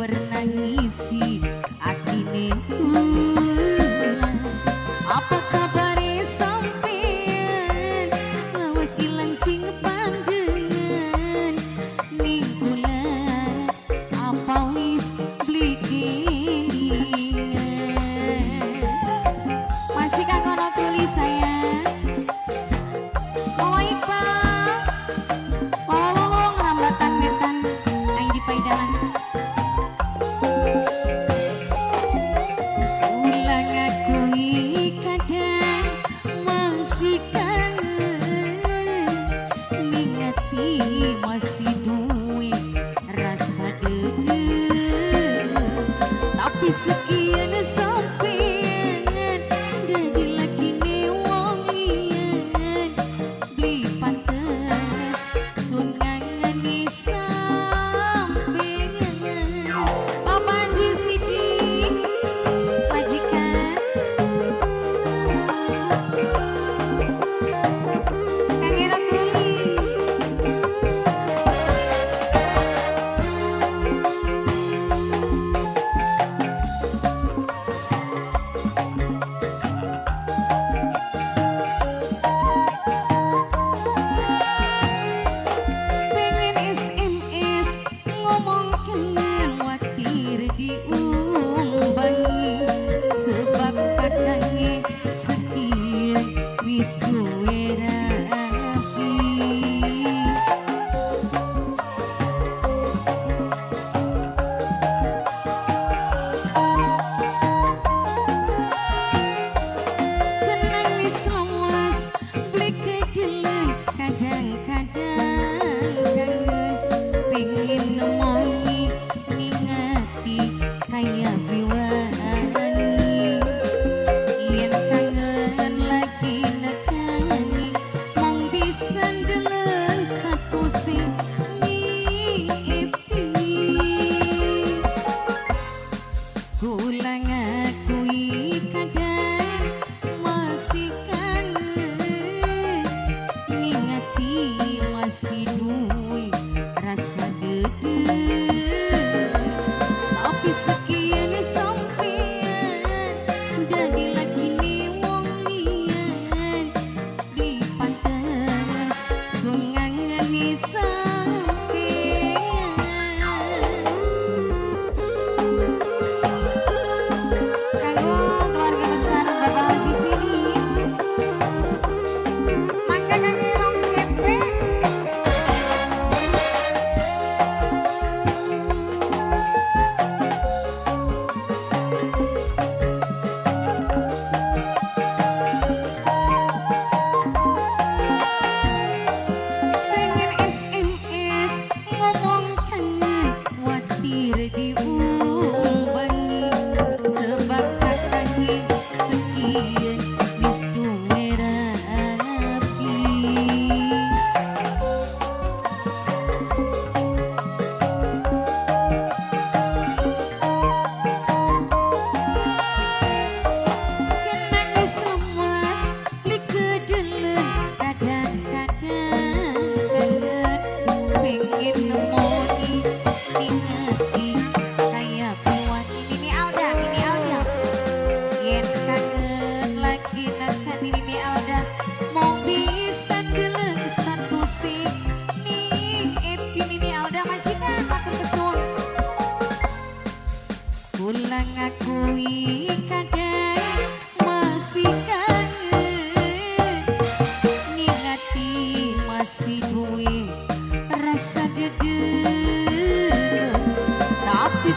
pernah ngisi atine apa kabar sampean lawas ilang sing pandengan minggulan apa wis beli kelingan masih kangen tulis saya mau Iqbal tolong rambatan wetan aing di paidalan ulang aku kadang masih kangen ningati masih duwe rasa dede tapi sekian sampean dari lagi ne wong liyan beli pantes sun ngangeni sampean Papa Haji Sidi majikan Kang Ira Tuli pengen SMS ngomong kenal watir diumbangi sebab kadangnya sekian wis duwe rapi kenang wis lawas beli kedelan kadang-kadang kangen pengen nemongi ngingati kaya priwani yen kangen lagi nekani mong bisa ndeleng statuse ni epi kulang aku kadang masih kangen ningati masih duwe rasa dede tapi sekian sampean dari lagi ni wong liyan beli pantes sun ngangeni sampean kanggo keluarga besar Bapak Haji Sidi mangga Kang Irong CP pengen SMS ngomong kangen watir diumbangi sebab katanya sekian wis duwe rapi kenang wis lemas beli kedelan kadang-kadang kangen pengen nemoni ningati kaya priwani Nini Alda yen kangen lagi nekani Nini Alda mau bisa ndeleng statuse ni epi Nini Alda majikan matur kesuwun ulang aku kadang masih kangen ningati masih duwe rasa dede tapi